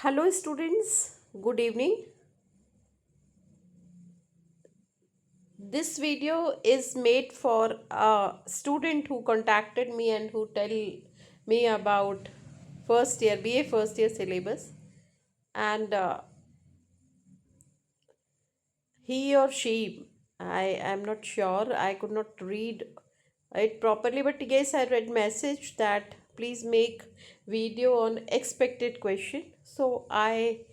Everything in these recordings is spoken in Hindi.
Hello, students. Good evening. This video is made for a student who contacted me and who tell me about first year BA first year syllabus, and he or she, I am not sure. I could not read it properly, but yes, I read message that please make video on expected question. So I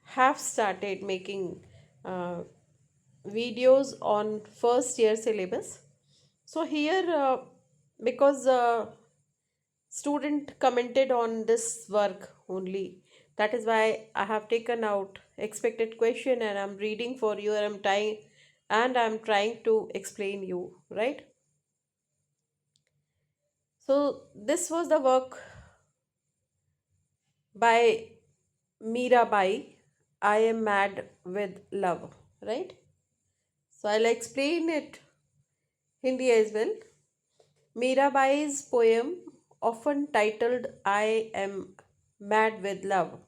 have started making uh, videos on first year syllabus. So here, because student commented on this work only, that is why I have taken out expected question and I'm reading for you, and I'm trying to explain you, right? So this was the work by Mirabai. I am mad with love, right? So I'll explain it Hindi as well. Mirabai's poem, often titled I Am Mad with Love,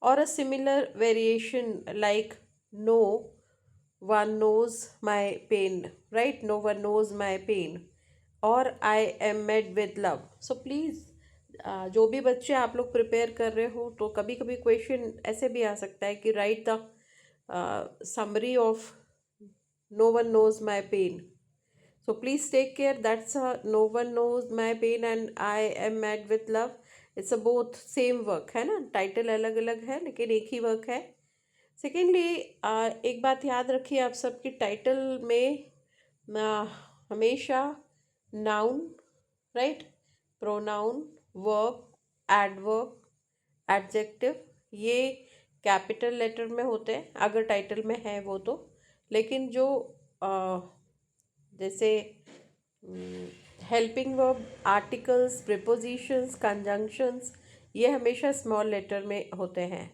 or a similar variation like No one knows my pain, right? No one knows my pain, or I am mad with love. So please, जो भी बच्चे आप लोग प्रिपेयर कर रहे हो, तो कभी कभी क्वेश्चन ऐसे भी आ सकता है कि write the summary of no one knows my pain. So please take care. That's a no one knows my pain and I am mad with love. It's a both same work है ना. टाइटल अलग अलग है लेकिन एक ही वर्क है. सेकेंडली, एक बात याद रखिए आप सबकी टाइटल में हमेशा noun, right, pronoun, verb, adverb, adjective, ये कैपिटल लेटर में होते हैं अगर टाइटल में है वो तो. लेकिन जो जैसे helping verb, articles, prepositions, conjunctions, ये हमेशा स्मॉल लेटर में होते हैं.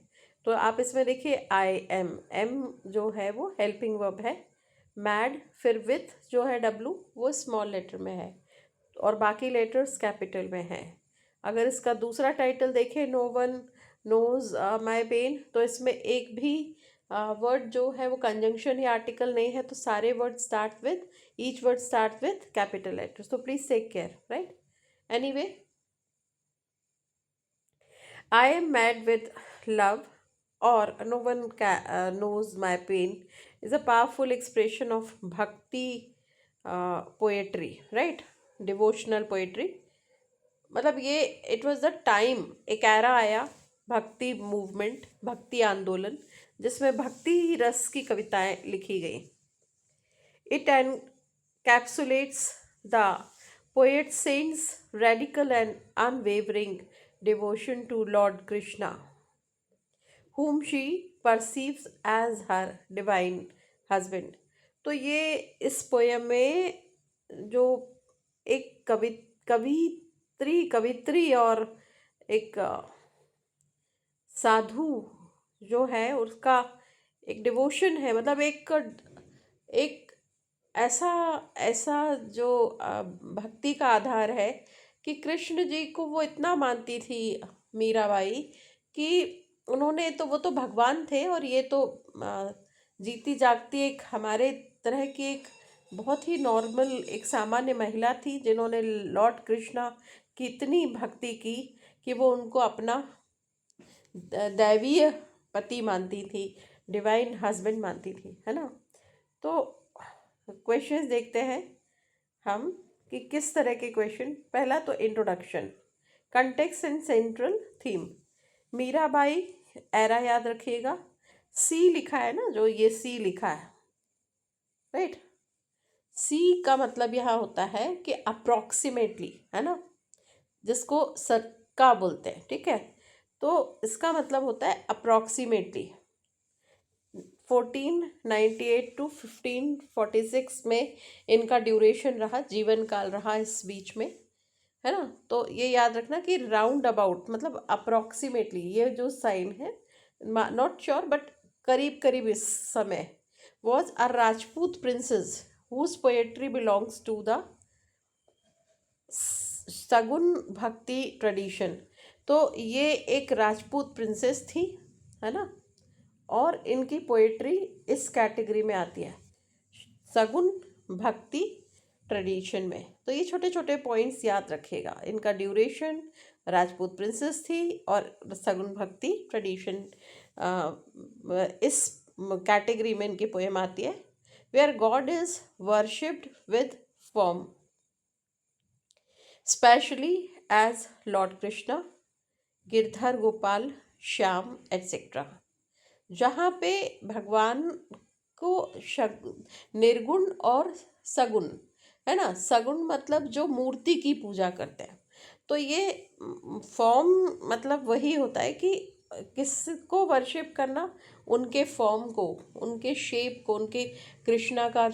तो आप इसमें देखिए आई एम, एम जो है वो हेल्पिंग वर्ब है. मैड फिर विथ जो है डब्लू वो स्मॉल लेटर में है और बाकी लेटर्स कैपिटल में है. अगर इसका दूसरा टाइटल देखें no one knows my pain, तो इसमें एक भी वर्ड जो है वो कंजंक्शन या आर्टिकल नहीं है, तो सारे word start with, each word start with capital letters. तो please take care, right. Anyway, I am mad with love, or no one knows my pain, is a powerful expression of bhakti poetry, right? Devotional poetry. मतलब ये इट वॉज द टाइम, एक एरा आया भक्ति मूवमेंट, भक्ति आंदोलन, जिसमें भक्ति रस की कविताएं लिखी गई. It encapsulates the poet saint's radical and unwavering devotion to Lord Krishna, whom she perceives as her divine husband. तो ये इस पोयम में जो एक कवित्री और एक साधु जो है उसका एक डिवोशन है. मतलब एक ऐसा ऐसा जो भक्ति का आधार है कि कृष्ण जी को वो इतना मानती थी मीराबाई कि उन्होंने तो, वो तो भगवान थे और ये तो जीती जागती एक हमारे तरह की एक बहुत ही नॉर्मल एक सामान्य महिला थी, जिन्होंने लॉर्ड कृष्णा की इतनी भक्ति की कि वो उनको अपना दैवीय पति मानती थी, डिवाइन हस्बैंड मानती थी, है ना. तो क्वेश्चंस देखते हैं हम कि किस तरह के क्वेश्चन. पहला तो introduction, context and central theme. Mirabai era याद रखिएगा. सी लिखा है ना, जो ये सी लिखा है, राइट. सी का मतलब यहाँ होता है कि अप्रोक्सीमेटली, है ना, जिसको सर्का बोलते हैं, ठीक है. तो इसका मतलब होता है अप्रोक्सीमेटली. 1498 टू 1546 में इनका ड्यूरेशन रहा, जीवन काल रहा इस बीच में, है ना. तो ये याद रखना कि राउंड अबाउट मतलब अप्रोक्सीमेटली, ये जो साइन है, नॉट श्योर बट करीब करीब इस समय, was a Rajput princess whose poetry belongs to the sagun bhakti tradition. तो तो ये एक राजपूत प्रिंसेस थी, है ना, और इनकी पोएट्री इस कैटेगरी में आती है, सगुन भक्ति ट्रेडिशन में। तो ये छोटे छोटे पॉइंट्स याद रखिएगा। इनका ड्यूरेशन, राजपूत प्रिंसेस थी, और सगुन भक्ति ट्रेडिशन इस कैटेगरी में इनकी पोएम आती है। Where God is worshipped with form, specially as Lord Krishna, Girdhar Gopal, Shyam etcetera. जहाँ पे भगवान को निर्गुण और सगुण, है ना, सगुण मतलब जो मूर्ति की पूजा करते हैं। तो ये फॉर्म मतलब वही होता है कि किसको वर्शिप करना, उनके फॉर्म को, उनके शेप को, उनके कृष्णा का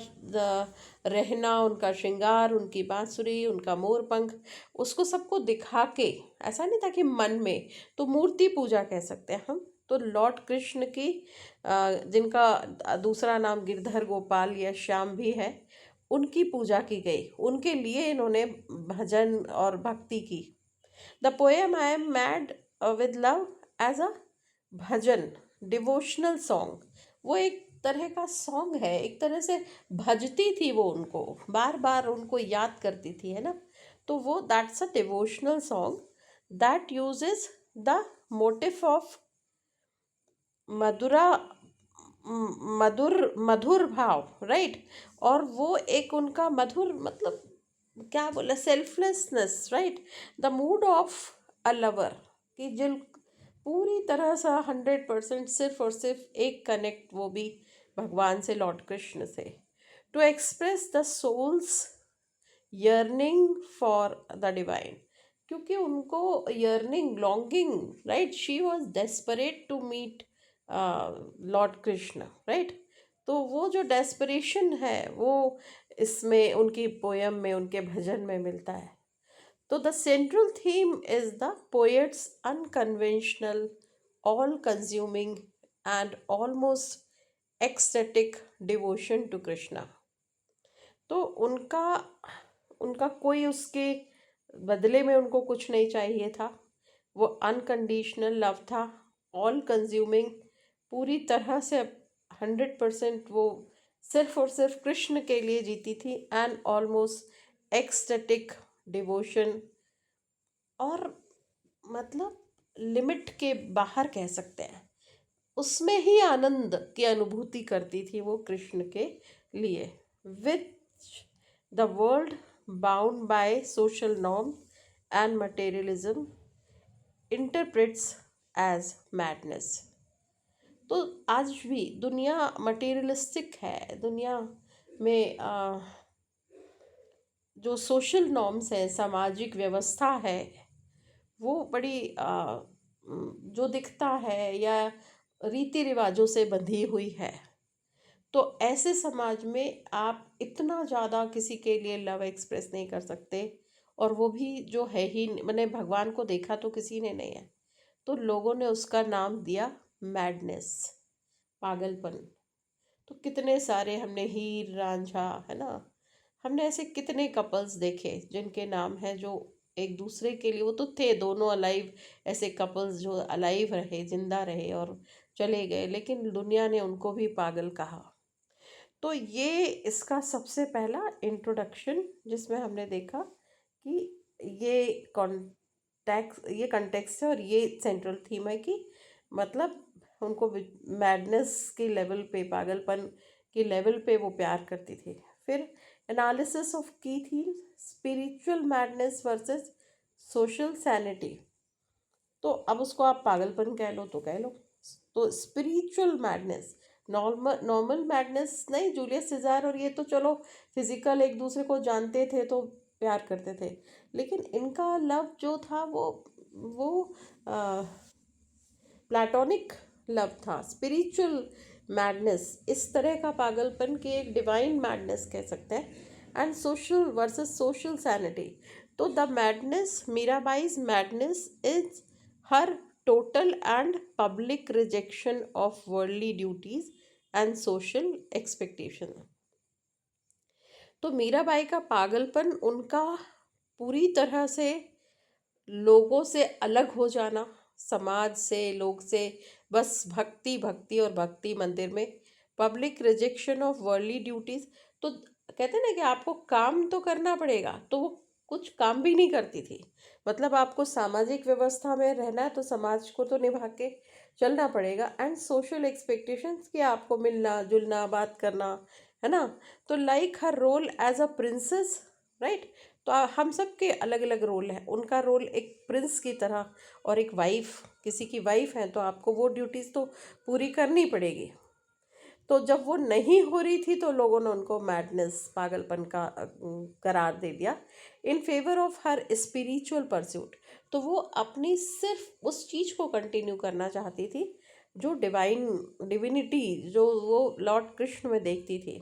रहना, उनका श्रृंगार, उनकी बांसुरी, उनका मोर पंख, उसको सबको दिखा के, ऐसा नहीं था कि मन में, तो मूर्ति पूजा कह सकते हैं हम। तो लॉर्ड कृष्ण की जिनका दूसरा नाम गिरधर गोपाल या श्याम भी है, उनकी पूजा की गई, उनके लिए इन्होंने भजन और भक्ति की। The poem I am mad with love as a bhajan, devotional song, वो एक तरह का सॉन्ग है, एक तरह से भजती थी वो, उनको बार बार उनको याद करती थी, है ना। तो वो that's a devotional song that uses the motif of madhura madhur madhur bhav, right. और वो एक उनका मधुर मतलब क्या बोला, selflessness, right. The mood of a lover, कि जो पूरी तरह सा 100% सिर्फ और सिर्फ एक कनेक्ट, वो भी भगवान से, लॉर्ड कृष्ण से। To express the soul's yearning for the divine, क्योंकि उनको yearning, longing, right, she was desperate to meet Lord Krishna, right. तो वो जो डेस्परेशन है वो इसमें उनकी पोयम में, उनके भजन में मिलता है। तो the central theme is the poet's unconventional, all consuming and almost ecstatic devotion to Krishna. तो उनका उनका कोई उसके बदले में उनको कुछ नहीं चाहिए था, वो अनकंडीशनल लव था, ऑल कंज्यूमिंग, पूरी तरह से 100% वो सिर्फ और सिर्फ कृष्ण के लिए जीती थी, एंड ऑलमोस्ट एक्सटेटिक डिवोशन, और मतलब लिमिट के बाहर कह सकते हैं, उसमें ही आनंद की अनुभूति करती थी वो कृष्ण के लिए। With the world bound by social norm and materialism interprets as madness. तो आज भी दुनिया मटेरियलिस्टिक है, दुनिया में जो सोशल नॉर्म्स है, सामाजिक व्यवस्था है, वो बड़ी जो दिखता है या रीति रिवाजों से बंधी हुई है। तो ऐसे समाज में आप इतना ज़्यादा किसी के लिए लव एक्सप्रेस नहीं कर सकते, और वो भी जो है ही, मैंने भगवान को देखा तो किसी ने नहीं है, तो लोगों ने उसका नाम दिया मैडनेस, पागलपन। तो कितने सारे हमने हीर रांझा, है ना, हमने ऐसे कितने कपल्स देखे जिनके नाम है, जो एक दूसरे के लिए, वो तो थे दोनों अलाइव, ऐसे कपल्स जो अलाइव रहे, जिंदा रहे और चले गए, लेकिन दुनिया ने उनको भी पागल कहा। तो ये इसका सबसे पहला इंट्रोडक्शन, जिसमें हमने देखा कि ये कंटेक्स्ट है, और ये सेंट्रल थीम है कि मतलब उनको मैडनेस के लेवल पे, पागलपन के लेवल पे वो प्यार करती थी। फिर एनालिसिस ऑफ की थी spiritual madness versus social sanity. तो अब उसको आप पागलपन कह लो तो कह लो। तो स्पिरिचुअल मैडनेस, नॉर्मल मैडनेस नहीं, जूलियस सीज़र और ये तो चलो फिजिकल एक दूसरे को जानते थे तो प्यार करते थे, लेकिन इनका लव जो था वो प्लाटोनिक लव था। स्पिरिचुअल मैडनेस, इस तरह का पागलपन की एक डिवाइन मैडनेस कह सकते हैं। And social versus social sanity, तो the madness, Mirabai's madness is her total and public rejection of worldly duties and social expectation. तो मीराबाई का पागलपन उनका पूरी तरह से लोगों से अलग हो जाना, समाज से, लोग से, बस भक्ति भक्ति और भक्ति मंदिर में, public rejection of worldly duties. तो कहते हैं ना कि आपको काम तो करना पड़ेगा, तो वो कुछ काम भी नहीं करती थी। मतलब आपको सामाजिक व्यवस्था में रहना है तो समाज को तो निभा के चलना पड़ेगा। एंड सोशल एक्सपेक्टेशंस कि आपको मिलना जुलना बात करना, है ना। तो like her role as a princess, right. तो हम सब के अलग अलग रोल हैं। उनका रोल एक प्रिंस की तरह, और एक वाइफ, किसी की वाइफ है तो आपको वो ड्यूटीज़ तो पूरी करनी पड़ेगी। तो जब वो नहीं हो रही थी तो लोगों ने उनको मैडनेस, पागलपन का करार दे दिया, in favour of her spiritual pursuit. तो वो अपनी सिर्फ उस चीज़ को कंटिन्यू करना चाहती थी जो डिविनिटी जो वो लॉर्ड कृष्ण में देखती थी।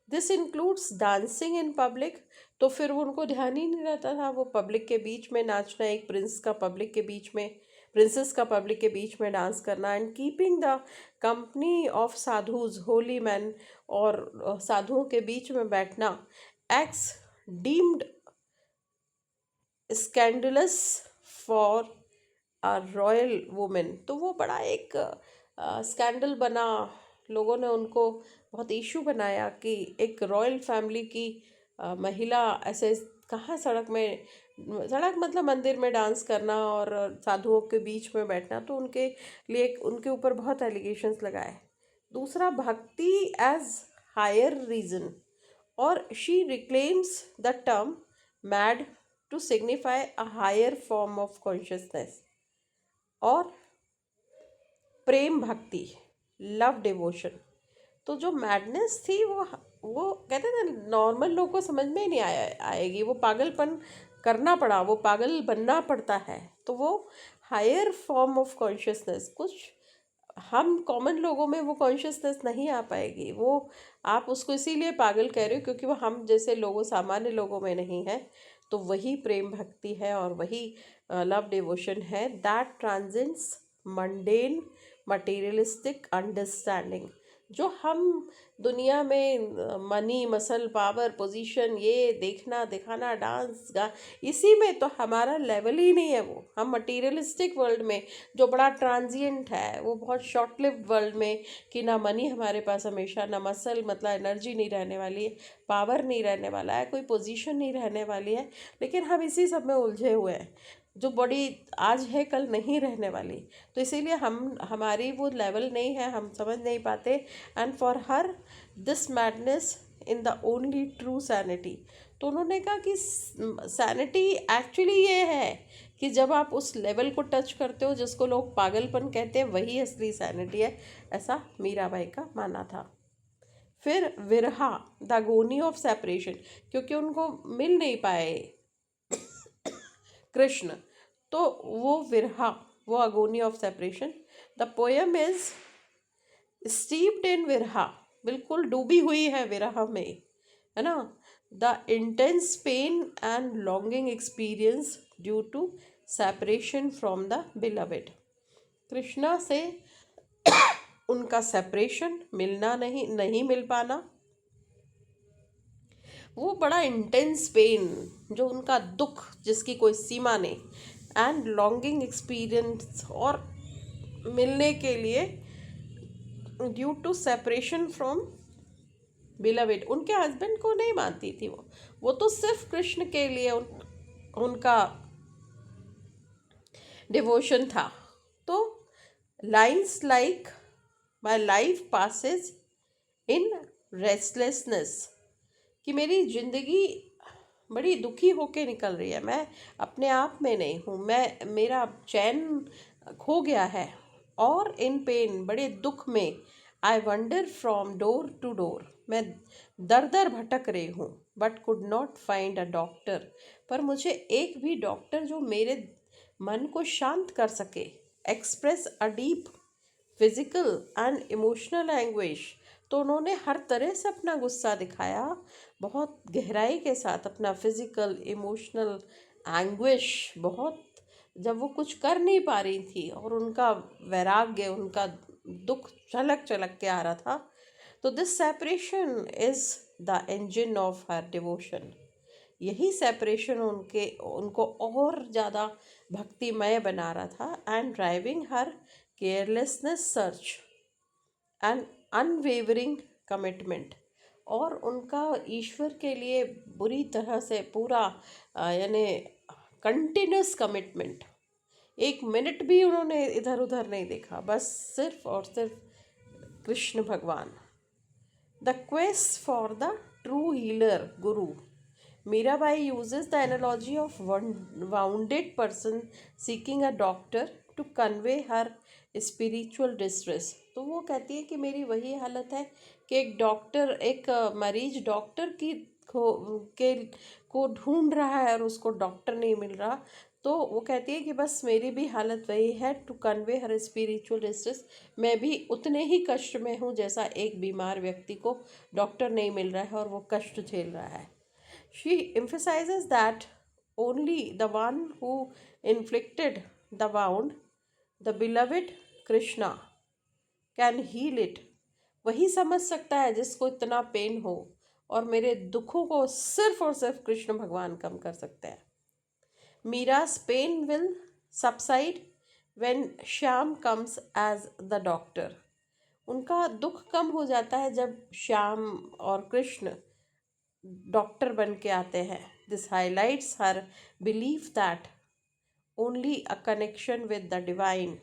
This includes dancing in public. तो फिर वो उनको ध्यान ही नहीं रहता था, वो पब्लिक के बीच में नाचना, एक प्रिंस का पब्लिक के बीच में, प्रिंसेस का पब्लिक के बीच में डांस करना, and keeping the company of sadhus Holi man, और साधुओं के बीच में बैठना x deemed scandalous for a royal women. तो वो बड़ा एक स्कैंडल बना, लोगों ने उनको बहुत इशू बनाया कि एक रॉयल फैमिली की महिला ऐसे कहाँ सड़क में, सड़क मतलब मंदिर में डांस करना और साधुओं के बीच में बैठना, तो उनके लिए उनके ऊपर बहुत एलिगेशंस लगाए। दूसरा, भक्ति एज हायर रीजन, और she reclaims the term mad to signify a higher form of consciousness. और प्रेम भक्ति, लव डिवोशन। तो जो मैडनेस थी वो कहते थे नॉर्मल लोग को समझ में ही नहीं आएगी, वो पागलपन करना पड़ा, वो पागल बनना पड़ता है। तो वो हायर फॉर्म ऑफ कॉन्शियसनेस, कुछ हम कॉमन लोगों में वो कॉन्शियसनेस नहीं आ पाएगी। वो आप उसको इसीलिए पागल कह रहे हो क्योंकि वो हम जैसे लोगों, सामान्य लोगों में नहीं है। तो वही प्रेम भक्ति है और वही लव डिवोशन है, that transcends mundane materialistic understanding. जो हम दुनिया में मनी, मसल, पावर, पोजीशन, ये देखना दिखाना, डांस गा, इसी में तो हमारा लेवल ही नहीं है। वो हम मटेरियलिस्टिक वर्ल्ड में जो बड़ा ट्रांजिएंट है, वो बहुत शॉर्ट लिव्ड वर्ल्ड में, कि ना मनी हमारे पास हमेशा, ना मसल मतलब एनर्जी नहीं रहने वाली है, पावर नहीं रहने वाला है, कोई पोजीशन नहीं रहने वाली है, लेकिन हम इसी सब में उलझे हुए हैं। जो बॉडी आज है कल नहीं रहने वाली, तो इसीलिए हमारी वो लेवल नहीं है, हम समझ नहीं पाते। And for her this madness in the only true sanity. तो उन्होंने कहा कि सैनिटी एक्चुअली ये है कि जब आप उस लेवल को टच करते हो जिसको लोग पागलपन कहते हैं, वही असली सैनिटी है, ऐसा मीराबाई का मानना था। फिर विरहा, द अगोनी ऑफ सेपरेशन, क्योंकि उनको मिल नहीं पाए कृष्ण, तो वो विरहा, वो agony of separation. The poem is steeped in viraha, बिल्कुल डूबी हुई है विरह में, है ना। The intense pain and longing experience due to separation from the beloved. Krishna से उनका सेपरेशन, मिलना नहीं मिल पाना, वो बड़ा इंटेंस पेन, जो उनका दुख जिसकी कोई सीमा नहीं, एंड लॉन्गिंग एक्सपीरियंस, और मिलने के लिए due to separation from beloved. उनके हस्बैंड को नहीं मानती थी वो तो सिर्फ कृष्ण के लिए उनका डिवोशन था। तो lines like my life passes in restlessness, कि मेरी जिंदगी बड़ी दुखी होके निकल रही है, मैं अपने आप में नहीं हूँ, मेरा चैन खो गया है, और इन पेन, बड़े दुख में, I wander from door to door, मैं दर दर भटक रही हूँ, but could not find a doctor, पर मुझे एक भी डॉक्टर जो मेरे मन को शांत कर सके, express a deep physical and emotional anguish. तो उन्होंने हर तरह से अपना गुस्सा दिखाया, बहुत गहराई के साथ अपना फिजिकल इमोशनल एंग्विश, बहुत, जब वो कुछ कर नहीं पा रही थी और उनका वैराग्य, उनका दुख छलक छलक के आ रहा था। तो this separation is the engine of her devotion, यही सेपरेशन उनको और ज़्यादा भक्तिमय बना रहा था, and driving her carelessness search and unwavering commitment, और उनका ईश्वर के लिए बुरी तरह से पूरा यानी कंटिन्यूस कमिटमेंट, एक मिनट भी उन्होंने इधर उधर नहीं देखा, बस सिर्फ और सिर्फ कृष्ण भगवान। The quest for the true healer Guru, Mirabai uses the analogy of one wounded person seeking a doctor to convey her spiritual distress। तो वो कहती है कि मेरी वही हालत है कि एक डॉक्टर, एक मरीज डॉक्टर की को ढूंढ रहा है और उसको डॉक्टर नहीं मिल रहा। तो वो कहती है कि बस मेरी भी हालत वही है, to convey her spiritual distress. मैं भी उतने ही कष्ट में हूँ जैसा एक बीमार व्यक्ति को डॉक्टर नहीं मिल रहा है और वो कष्ट झेल रहा है। She emphasizes that only the one who inflicted the wound, the beloved Krishna, can heal it। वही समझ सकता है जिसको इतना पेन हो, और मेरे दुखों को सिर्फ और सिर्फ कृष्ण भगवान कम कर सकते हैं। Mira's pain will subside when Shyam comes as the doctor। उनका दुख कम हो जाता है जब श्याम और कृष्ण डॉक्टर बन के आते हैं। This highlights her belief that only a connection with the divine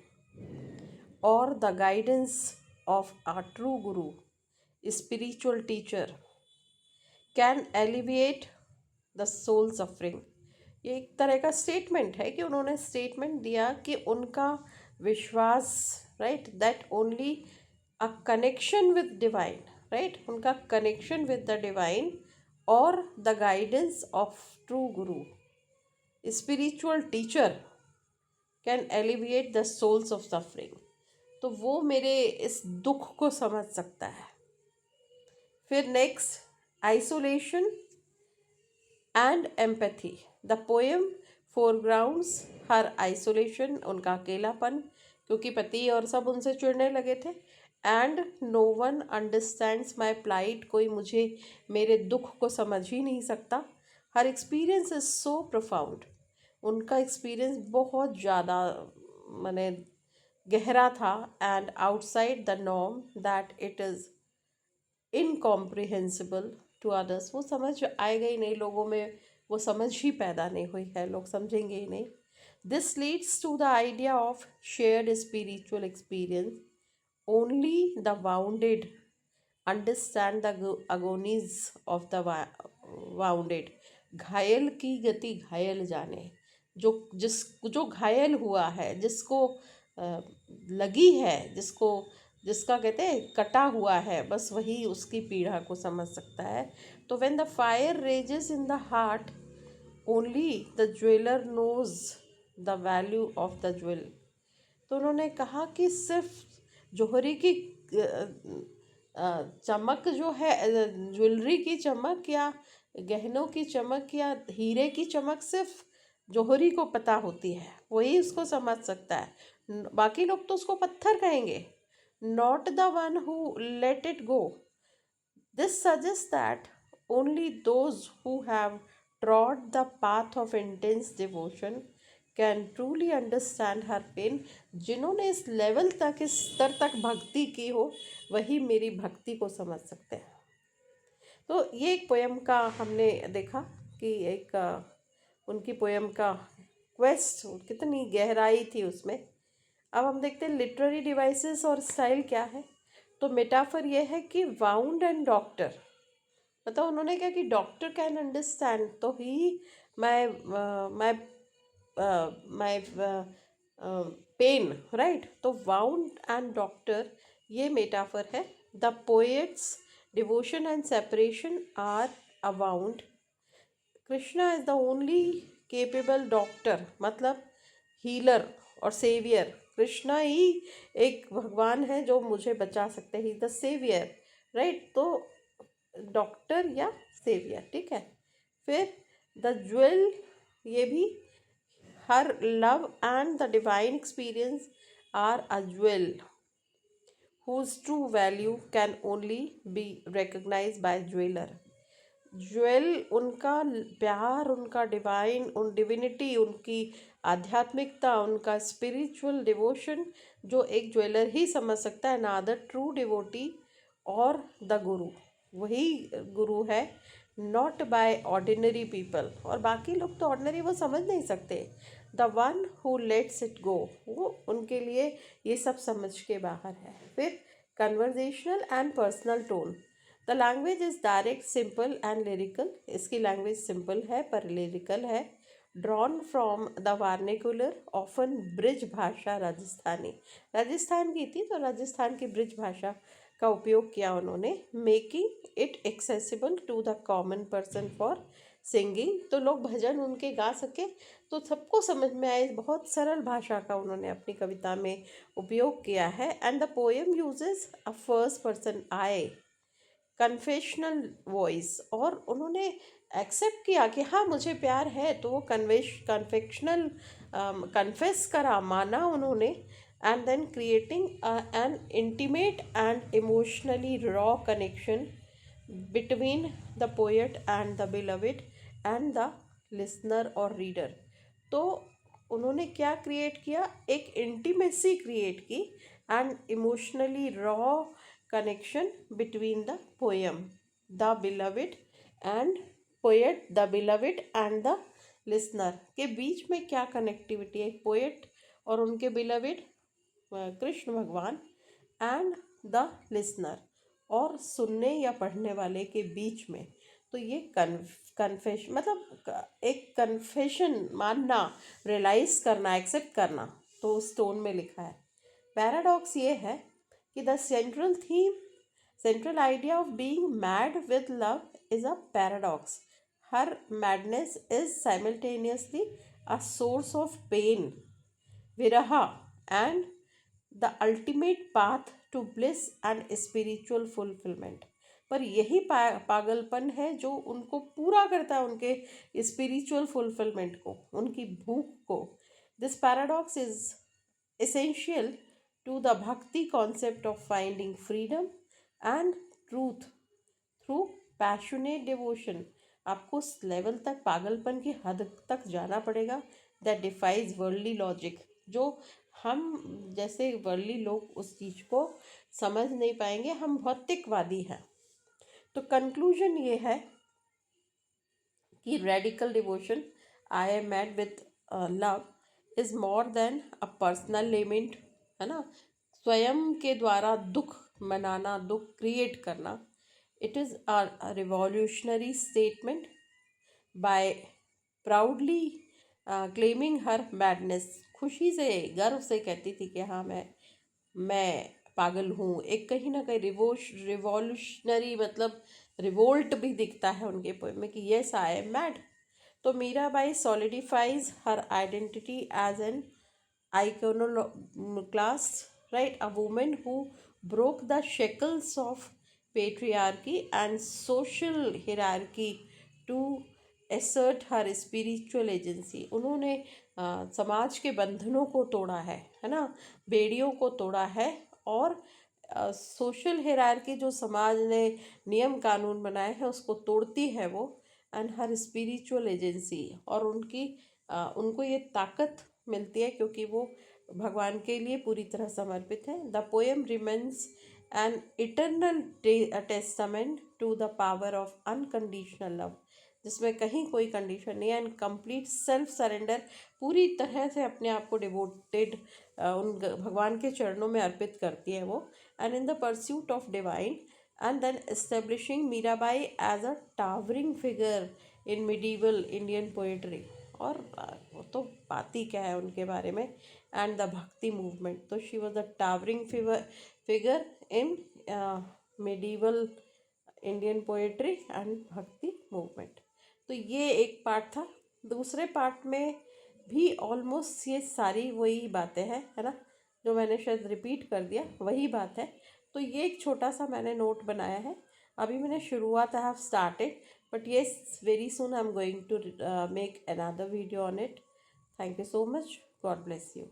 और the guidance of a true guru spiritual teacher can alleviate the soul suffering. ये एक तरह का स्टेटमेंट है कि उन्होंने स्टेटमेंट दिया कि उनका विश्वास, right, that only a connection with divine, right, उनका कनेक्शन विद द डिवाइन और the guidance of true guru spiritual teacher can alleviate the souls of suffering. तो वो मेरे इस दुख को समझ सकता है। फिर next, isolation and empathy. The poem foregrounds her isolation, उनका अकेलापन, क्योंकि पति और सब उनसे चिढ़ने लगे थे। And no one understands my plight, कोई मुझे मेरे दुख को समझ ही नहीं सकता। Her experience is so profound, उनका एक्सपीरियंस बहुत ज़्यादा माने गहरा था। And outside the norm that it is incomprehensible to others, वो समझ आएगा ही नहीं लोगों में, वो समझ ही पैदा नहीं हुई है, लोग समझेंगे ही नहीं। This leads to the idea of shared spiritual experience. Only the wounded understand the agonies of the wounded. घायल की गति घायल जाने, जो घायल हुआ है, जिसको लगी है, जिसका कहते हैं कटा हुआ है, बस वही उसकी पीड़ा को समझ सकता है। तो when the fire rages in the heart, only the jeweller knows the value of the jewel. तो उन्होंने कहा कि सिर्फ जौहरी की चमक जो है, ज्वेलरी की चमक या गहनों की चमक या हीरे की चमक सिर्फ जौहरी को पता होती है, वही उसको समझ सकता है। बाकी लोग तो उसको पत्थर कहेंगे। Not the one who let it go. This suggest that only those who have trod the path of intense devotion can truly understand her pain. जिन्होंने इस लेवल तक, इस स्तर तक भक्ति की हो, वही मेरी भक्ति को समझ सकते हैं। तो ये एक पोएम का हमने देखा कि एक उनकी पोएम का क्वेस्ट, कितनी गहराई थी उसमें। अब हम देखते हैं लिटरेरी डिवाइसेस और स्टाइल क्या है। तो मेटाफर ये है कि वाउंड एंड डॉक्टर, मतलब उन्होंने क्या कि डॉक्टर कैन अंडरस्टैंड तो ही my my my pain, right. तो वाउंड एंड डॉक्टर ये मेटाफर है। The poet's devotion and separation are a wound. Krishna is the only capable doctor, मतलब हीलर और सेवियर। कृष्णा ही एक भगवान है जो मुझे बचा सकते हैं, द सेवियर, राइट। तो डॉक्टर या सेवियर, ठीक है। फिर द ज्वेल, ये भी her love and the divine experience are a jewel whose true value can only be recognized by jeweler। Jewel उनका प्यार, उनका डिविनिटी, उनकी आध्यात्मिकता, उनका स्पिरिचुअल डिवोशन जो एक ज्वेलर ही समझ सकता है, ना अदर ट्रू डिवोटी और द गुरु, वही गुरु है, नॉट बाय ऑर्डिनरी पीपल। और बाकी लोग तो ऑर्डिनरी वो समझ नहीं सकते। The one who let's it go, वो उनके लिए ये सब समझ के बाहर है। फिर conversational and personal tone. The language is direct, simple and lyrical. इसकी लैंग्वेज सिंपल है पर लिरिकल है। Drawn from the vernacular, often Braj Bhasha Rajasthani, Rajasthan की थी तो राजस्थान की ब्रिज भाषा का उपयोग किया उन्होंने। Making it accessible to the common person for singing, तो लोग भजन उनके गा सके, तो सबको समझ में आए, बहुत सरल भाषा का उन्होंने अपनी कविता में उपयोग किया है। And the poem uses a first person I confessional voice, और उन्होंने एक्सेप्ट किया कि हाँ मुझे प्यार है, तो वो कन्फेक्शनल कन्फेस करा, माना उन्होंने। And then creating an intimate and emotionally raw connection between the poet and the beloved and the listener और रीडर। तो उन्होंने क्या क्रिएट किया, एक इंटीमेसी क्रिएट की and emotionally raw connection between the poem, the beloved and poet, the beloved and the listener के बीच में क्या कनेक्टिविटी है, पोएट और उनके बिलविड कृष्ण भगवान एंड द लिसनर, और सुनने या पढ़ने वाले के बीच में। तो ये कन्फेशन मतलब एक कन्फेशन, मानना, रियलाइज करना, एक्सेप्ट करना, तो उस टोन में लिखा है। पैराडॉक्स ये है कि the central theme, central idea of being mad with love is a paradox. Her madness is simultaneously a source of pain, viraha and the ultimate path to bliss and spiritual fulfilment. पर यही पागलपन है जो उनको पूरा करता है, उनके स्पिरिचुअल फुलफिलमेंट को, उनकी भूख को। This paradox is essential to the bhakti concept of finding freedom and truth through passionate devotion। आपको उस लेवल तक, पागलपन की हद तक जाना पड़ेगा दैट डिफाइज वर्ल्डली लॉजिक, जो हम जैसे वर्ल्डली लोग उस चीज़ को समझ नहीं पाएंगे, हम भौतिकवादी हैं। तो कंक्लूजन ये है कि radical devotion, I am mad with love, is more than a personal limit, है ना, स्वयं के द्वारा दुख मनाना, दुख क्रिएट करना। It is a revolutionary statement by proudly claiming her madness, खुशी से, गर्व से कहती थी कि हाँ मैं पागल हूँ। एक कहीं ना कहीं रिवॉल्यूशनरी मतलब रिवोल्ट भी दिखता है उनके पोएम में कि येस आई एम मैड। तो Mirabai solidifies her identity as an iconoclast, right? A woman who broke the shackles of patriarchy and social hierarchy to assert her spiritual agency। उन्होंने समाज के बंधनों को तोड़ा है ना, बेड़ियों को तोड़ा है, और सोशल हायरार्की जो समाज ने नियम कानून बनाए हैं उसको तोड़ती है वो। एंड हर स्पिरिचुअल एजेंसी, और उनको ये ताकत मिलती है क्योंकि वो भगवान के लिए पूरी तरह समर्पित है। The poem remains an eternal testament to the power of unconditional love, जिसमें कहीं कोई कंडीशन नहीं है, एंड कंप्लीट सेल्फ सरेंडर, पूरी तरह से अपने आप को डिवोटेड उन भगवान के चरणों में अर्पित करती है वो। And in the pursuit of divine, and then establishing Mirabai as a towering figure in medieval Indian poetry. और वो तो बात ही क्या है उनके बारे में। एंड द भक्ति मूवमेंट, तो she was the towering figure in medieval Indian poetry and भक्ति मूवमेंट। तो ये एक पार्ट था। दूसरे पार्ट में भी ऑलमोस्ट ये सारी वही बातें हैं, है ना, जो मैंने शायद रिपीट कर दिया वही बात है। तो ये एक छोटा सा मैंने नोट बनाया है, अभी मैंने शुरुआत, I have started, but yes, very soon I'm going to make another video on it. Thank you so much. God bless you.